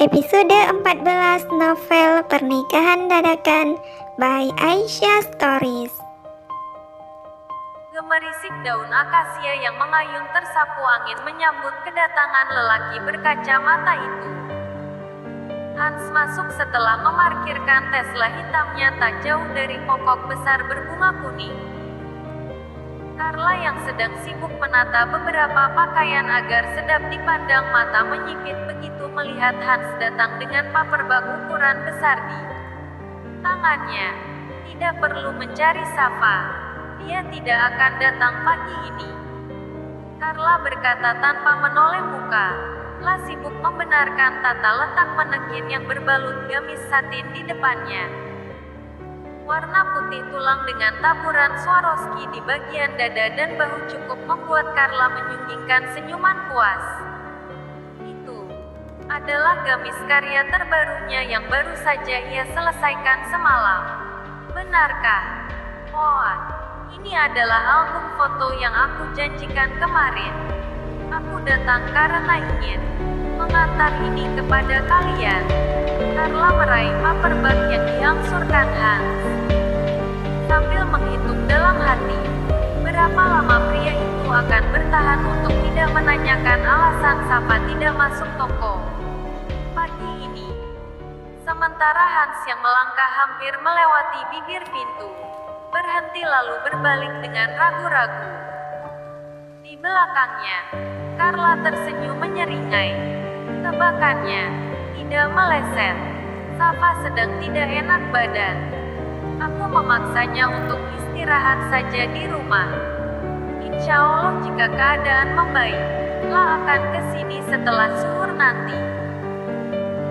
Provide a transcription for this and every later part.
Episode 14 novel Pernikahan Dadakan by Aisyah Stories. Gemerisik daun akasia yang mengayun tersapu angin menyambut kedatangan lelaki berkacamata itu. Hans masuk setelah memarkirkan Tesla hitamnya tak jauh dari pokok besar berbunga kuning. Carla yang sedang sibuk menata beberapa pakaian agar sedap dipandang mata menyipit begitu melihat Hans datang dengan paperback ukuran besar di tangannya. Tidak perlu mencari Safa, dia tidak akan datang pagi ini, Carla berkata tanpa menoleh muka. La sibuk membenarkan tata letak manekin yang berbalut gamis satin di depannya. Warna putih tulang dengan taburan Swarovski di bagian dada dan bahu cukup membuat Carla menyunggingkan senyuman puas. Itu adalah gamis karya terbarunya yang baru saja ia selesaikan semalam. Benarkah? Oh, ini adalah album foto yang aku janjikan kemarin. Aku datang karena ingin mengantar ini kepada kalian. Carla meraih paperback yang diangsurkan Hans. Sambil menghitung dalam hati, berapa lama pria itu akan bertahan untuk tidak menanyakan alasan Safa tidak masuk toko pagi ini. Sementara Hans yang melangkah hampir melewati bibir pintu, berhenti lalu berbalik dengan ragu-ragu. Di belakangnya, Carla tersenyum menyeringai. Tebakannya tidak meleset. Safa sedang tidak enak badan. Aku memaksanya untuk istirahat saja di rumah. Insya Allah jika keadaan membaik, La akan ke sini setelah zuhur nanti.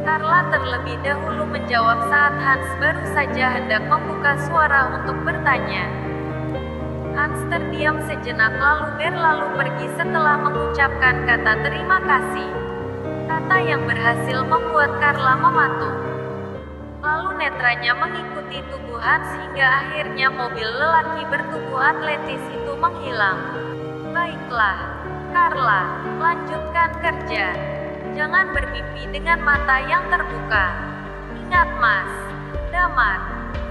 Carla terlebih dahulu menjawab saat Hans baru saja hendak membuka suara untuk bertanya. Hans terdiam sejenak lalu berlalu pergi setelah mengucapkan kata terima kasih. Kata yang berhasil membuat Carla mematung. Lalu netranya mengikuti tubuh Hans hingga akhirnya mobil lelaki bertubuh atletis itu menghilang. Baiklah, Carla, lanjutkan kerja. Jangan bermimpi dengan mata yang terbuka. Ingat Mas, damar,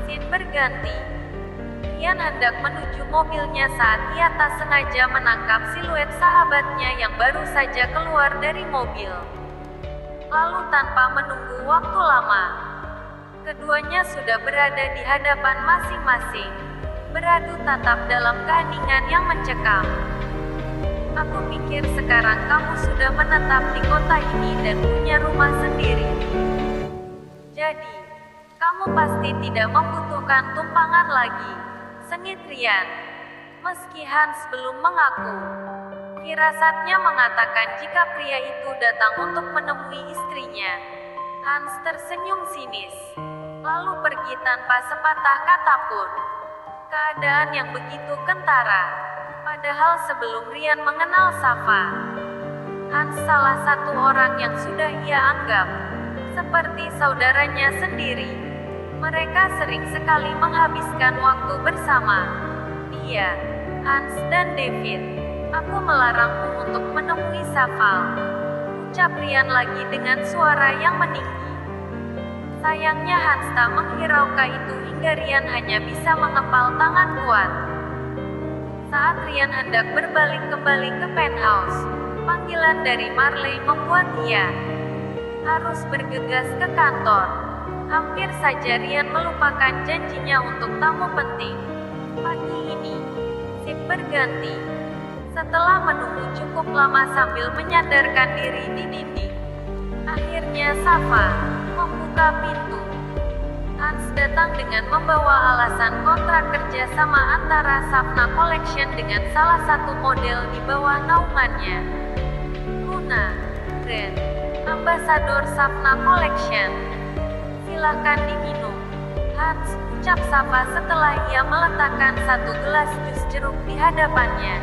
scene berganti. Ian hendak menuju mobilnya saat ia tak sengaja menangkap siluet sahabatnya yang baru saja keluar dari mobil. Lalu tanpa menunggu waktu lama, keduanya sudah berada di hadapan masing-masing, beradu tatap dalam keheningan yang mencekam. Aku pikir sekarang kamu sudah menetap di kota ini dan punya rumah sendiri. Jadi, kamu pasti tidak membutuhkan tumpangan lagi, sengit Rian. Meski Hans belum mengaku, firasatnya mengatakan jika pria itu datang untuk menemui istrinya. Hans tersenyum sinis, lalu pergi tanpa sepatah kata pun. Keadaan yang begitu kentara, padahal sebelum Rian mengenal Safa, Hans salah satu orang yang sudah ia anggap seperti saudaranya sendiri. Mereka sering sekali menghabiskan waktu bersama. Dia, Hans dan David. Aku melarangmu untuk menemui Safa, ucap Rian lagi dengan suara yang meninggi. Sayangnya Hans tak menghiraukan itu hingga Rian hanya bisa mengepal tangan kuat. Saat Rian hendak berbalik kembali ke penthouse, panggilan dari Marley membuat ia harus bergegas ke kantor. Hampir saja Rian melupakan janjinya untuk tamu penting. Pagi ini, sip berganti. Setelah menunggu cukup lama sambil menyandarkan diri di dinding, akhirnya Safa membuka pintu. Hans datang dengan membawa alasan kontrak kerja sama antara Safna Collection dengan salah satu model di bawah naungannya. Luna, brand ambasador Safna Collection. Silahkan diminum, Hans, ucap Safa setelah ia meletakkan satu gelas jus jeruk di hadapannya.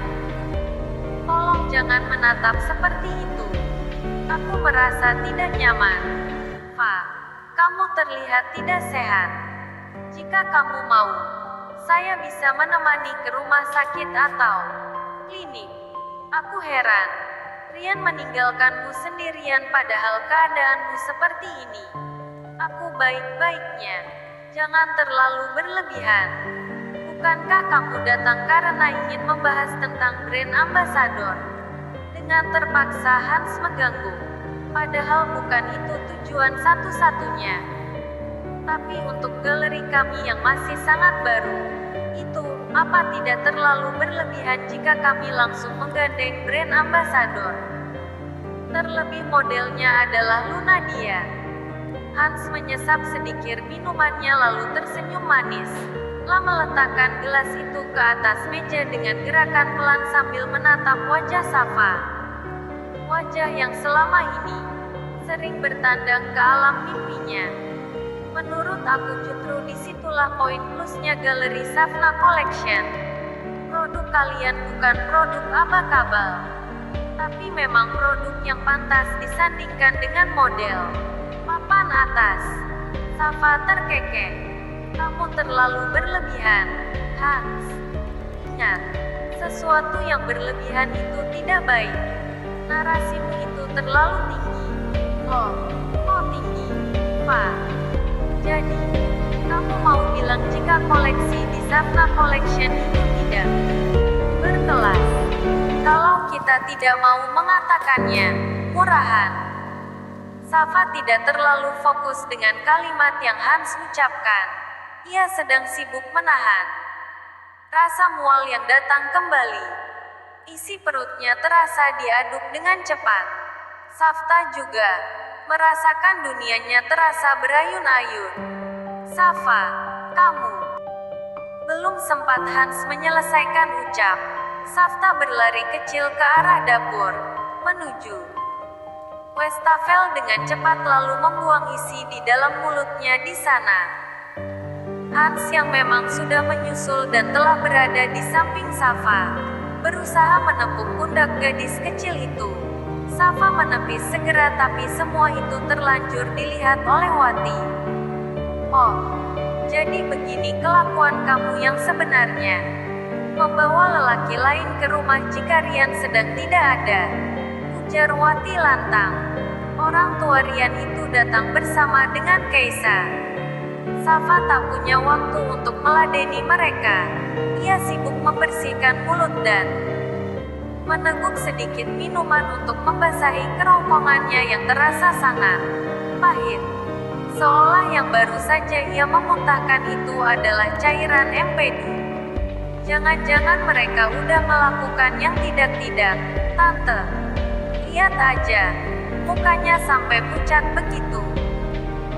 Tolong jangan menatap seperti itu. Aku merasa tidak nyaman. Fa, kamu terlihat tidak sehat. Jika kamu mau, saya bisa menemani ke rumah sakit atau klinik. Aku heran. Rian meninggalkanmu sendirian padahal keadaanmu seperti ini. Aku baik-baiknya. Jangan terlalu berlebihan. Bukankah kamu datang karena ingin membahas tentang brand ambassador? Dengan terpaksa Hans mengganggu. Padahal bukan itu tujuan satu-satunya. Tapi untuk galeri kami yang masih sangat baru, itu, apa tidak terlalu berlebihan jika kami langsung menggandeng brand ambassador? Terlebih modelnya adalah Lunadia. Hans menyesap sedikit minumannya lalu tersenyum manis. Lah meletakkan gelas itu ke atas meja dengan gerakan pelan sambil menatap wajah Safa. Wajah yang selama ini sering bertandang ke alam mimpinya. Menurut aku justru disitulah poin plusnya galeri Safna Collection. Produk kalian bukan produk abal-abal, tapi memang produk yang pantas disandingkan dengan model papan atas. Safa terkekeh. Kamu terlalu berlebihan, Hans. Ingat, sesuatu yang berlebihan itu tidak baik. Narasimu itu terlalu tinggi. Oh tinggi, Pak. Jadi, kamu mau bilang jika koleksi di Safna Collection itu tidak berkelas? Kalau kita tidak mau mengatakannya murahan. Safa tidak terlalu fokus dengan kalimat yang Hans ucapkan. Ia sedang sibuk menahan rasa mual yang datang kembali. Isi perutnya terasa diaduk dengan cepat. Safta juga merasakan dunianya terasa berayun-ayun. Safa, kamu. Belum sempat Hans menyelesaikan ucap, Safta berlari kecil ke arah dapur, menuju wastafel dengan cepat lalu membuang isi di dalam mulutnya di sana. Hans yang memang sudah menyusul dan telah berada di samping Safa, berusaha menepuk pundak gadis kecil itu. Safa menepis segera tapi semua itu terlanjur dilihat oleh Wati. Oh, jadi begini kelakuan kamu yang sebenarnya. Membawa lelaki lain ke rumah jika Rian sedang tidak ada. Ujar Wati lantang. Orang tua Rian itu datang bersama dengan Kaisa. Safa tak punya waktu untuk meladeni mereka. Ia sibuk membersihkan mulut dan meneguk sedikit minuman untuk membasahi kerongkongannya yang terasa sangat pahit. Seolah yang baru saja ia memuntahkan itu adalah cairan empedu. Jangan-jangan mereka udah melakukan yang tidak-tidak, Tante. Lihat aja, mukanya sampai pucat begitu.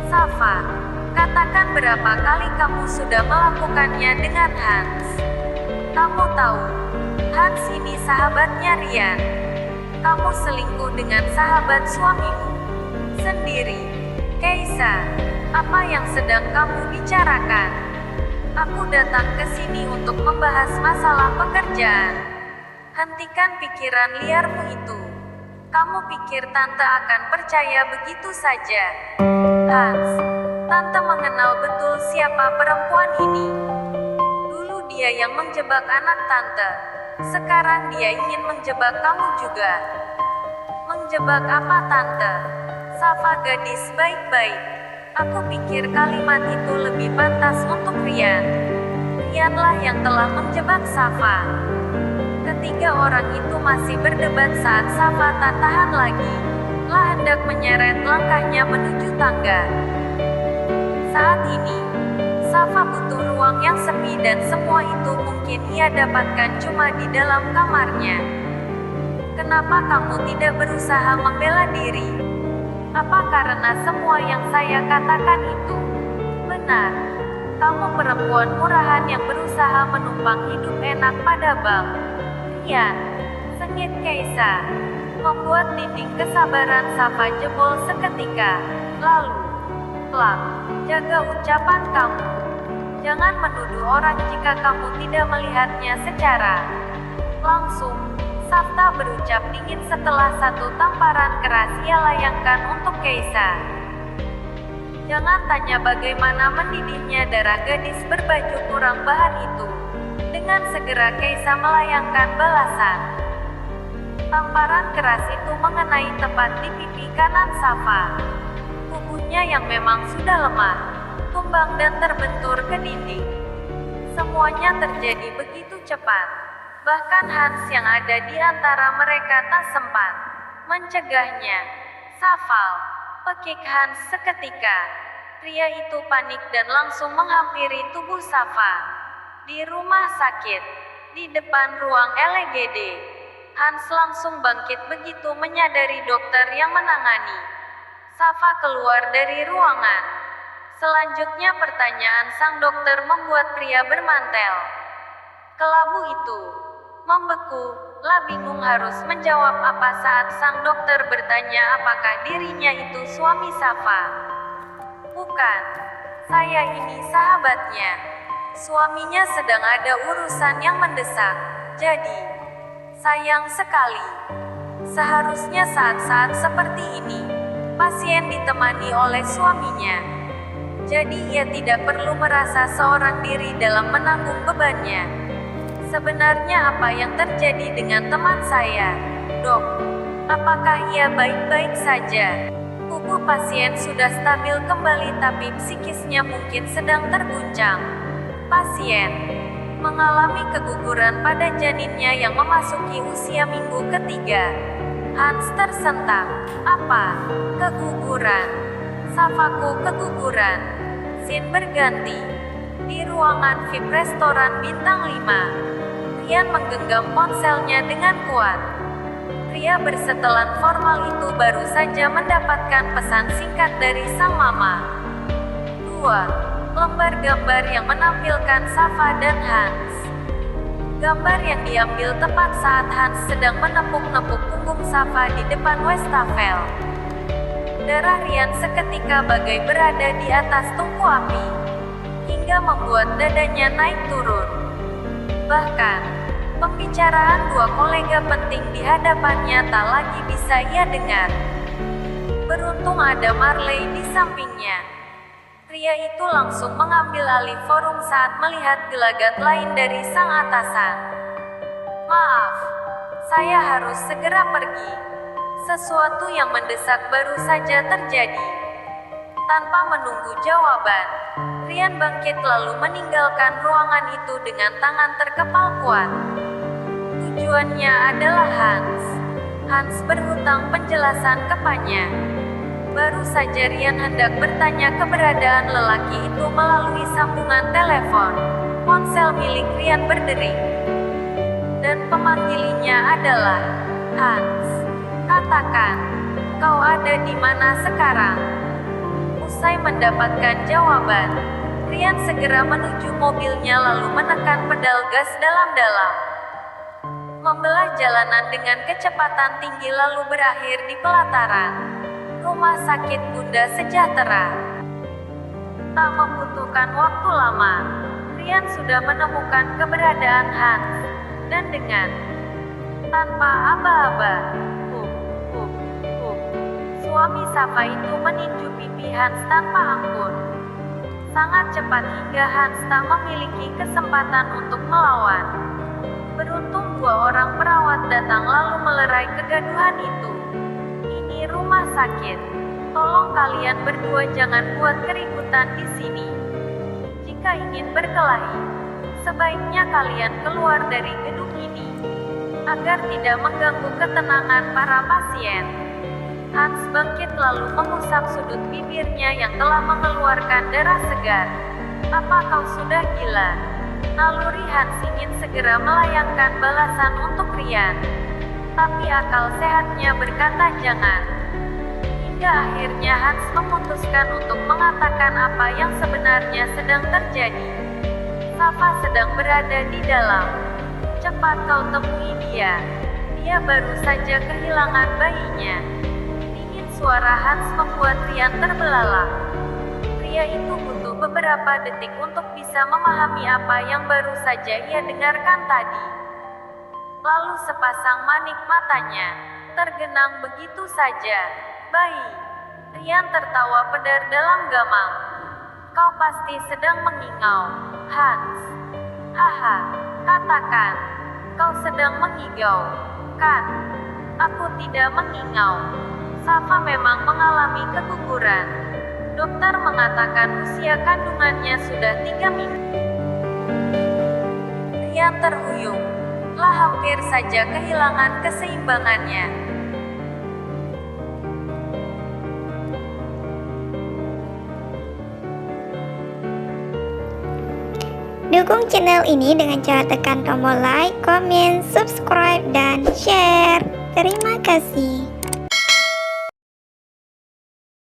Safa, katakan berapa kali kamu sudah melakukannya dengan Hans. Kamu tahu, Hans ini sahabatnya Rian. Kamu selingkuh dengan sahabat suamimu sendiri. Kaisa, apa yang sedang kamu bicarakan? Aku datang ke sini untuk membahas masalah pekerjaan. Hentikan pikiran liarmu itu. Kamu pikir Tante akan percaya begitu saja? Hans, Tante mengenal betul siapa perempuan ini. Dulu dia yang menjebak anak Tante. Sekarang dia ingin menjebak kamu juga. Menjebak apa Tante? Safa gadis baik-baik. Aku pikir kalimat itu lebih pantas untuk Rian. Rianlah yang telah menjebak Safa. Ketiga orang itu masih berdebat saat Safa tak tahan lagi. Lah hendak menyeret langkahnya menuju tangga. Saat ini, Safa butuh ruang yang sepi dan semua itu mungkin ia dapatkan cuma di dalam kamarnya. Kenapa kamu tidak berusaha membela diri? Apa karena semua yang saya katakan itu benar? Kamu perempuan murahan yang berusaha menumpang hidup enak pada bank. Rian, sengit Kaisa, membuat dinding kesabaran Safa jebol seketika. Lalu, plak, jaga ucapan kamu. Jangan menuduh orang jika kamu tidak melihatnya secara langsung. Safta berucap dingin setelah satu tamparan keras ia layangkan untuk Kaisa. Jangan tanya bagaimana mendidihnya darah gadis berbaju kurang bahan itu. Dengan segera Kaisa melayangkan balasan. Tamparan keras itu mengenai tepat di pipi kanan Safa. Tubuhnya yang memang sudah lemah, tumbang dan terbentur ke dinding. Semuanya terjadi begitu cepat. Bahkan Hans yang ada di antara mereka tak sempat mencegahnya. "Safal!" pekik Hans seketika. Pria itu panik dan langsung menghampiri tubuh Safa. Di rumah sakit, di depan ruang LGD, Hans langsung bangkit begitu menyadari dokter yang menangani. Safa keluar dari ruangan. Selanjutnya pertanyaan sang dokter membuat pria bermantel kelabu itu membeku. Lah bingung harus menjawab apa saat sang dokter bertanya apakah dirinya itu suami Safa. "Bukan, saya ini sahabatnya. Suaminya sedang ada urusan yang mendesak. Jadi, sayang sekali. Seharusnya saat-saat seperti ini, pasien ditemani oleh suaminya. Jadi ia tidak perlu merasa seorang diri dalam menanggung bebannya. Sebenarnya apa yang terjadi dengan teman saya, Dok? Apakah ia baik-baik saja?" Tubuh pasien sudah stabil kembali tapi psikisnya mungkin sedang terguncang. Pasien mengalami keguguran pada janinnya yang memasuki usia minggu ketiga. Hans tersentak. "Apa? Keguguran? Safaku keguguran?" Scene berganti. Di ruangan VIP restoran bintang 5. Rian menggenggam ponselnya dengan kuat. Pria bersetelan formal itu baru saja mendapatkan pesan singkat dari sang mama. 2 lembar gambar yang menampilkan Safa dan Hans. Gambar yang diambil tepat saat Hans sedang menepuk-nepuk punggung Safa di depan wastafel. Darah Rian seketika bagai berada di atas tungku api, hingga membuat dadanya naik turun. Bahkan, pembicaraan dua kolega penting di hadapannya tak lagi bisa ia dengar. Beruntung ada Marley di sampingnya. Pria itu langsung mengambil alih forum saat melihat gelagat lain dari sang atasan. "Maaf, saya harus segera pergi. Sesuatu yang mendesak baru saja terjadi." Tanpa menunggu jawaban, Rian bangkit lalu meninggalkan ruangan itu dengan tangan terkepal kuat. Tujuannya adalah Hans. Hans berhutang penjelasan kepadanya. Baru saja Rian hendak bertanya keberadaan lelaki itu melalui sambungan telepon. Ponsel milik Rian berdering. Dan pemanggilnya adalah Hans. "Katakan, kau ada di mana sekarang?" Usai mendapatkan jawaban, Rian segera menuju mobilnya lalu menekan pedal gas dalam-dalam. Membelah jalanan dengan kecepatan tinggi lalu berakhir di pelataran Rumah Sakit Bunda Sejahtera. Tak membutuhkan waktu lama, Rian sudah menemukan keberadaan Hans, dan dengan tanpa aba-aba, suami Safa itu meninju pipi Hans tanpa ampun. Sangat cepat hingga Hans tak memiliki kesempatan untuk melawan. Beruntung dua orang perawat datang lalu melerai kegaduhan itu. "Ini rumah sakit. Tolong kalian berdua jangan buat keributan di sini. Jika ingin berkelahi, sebaiknya kalian keluar dari gedung ini, agar tidak mengganggu ketenangan para pasien." Hans bangkit lalu mengusap sudut bibirnya yang telah mengeluarkan darah segar. "Apa kau sudah gila?" Naluri Hans ingin segera melayangkan balasan untuk Rian. Tapi akal sehatnya berkata jangan. Hingga akhirnya Hans memutuskan untuk mengatakan apa yang sebenarnya sedang terjadi. "Safa sedang berada di dalam. Cepat kau temui dia. Dia baru saja kehilangan bayinya." Suara Hans membuat Rian terbelalak. Pria itu butuh beberapa detik untuk bisa memahami apa yang baru saja ia dengarkan tadi. Lalu sepasang manik matanya tergenang begitu saja. "Bayi." Rian tertawa pedar dalam gamang. "Kau pasti sedang mengingau, Hans." "Haha, katakan, kau sedang mengigau, kan?" Aku tidak mengingau. Safa memang mengalami keguguran. Dokter mengatakan usia kandungannya sudah 3 minggu. Rian terhuyung. Lah hampir saja kehilangan keseimbangannya. Dukung channel ini dengan cara tekan tombol like, komen, subscribe, dan share. Terima kasih.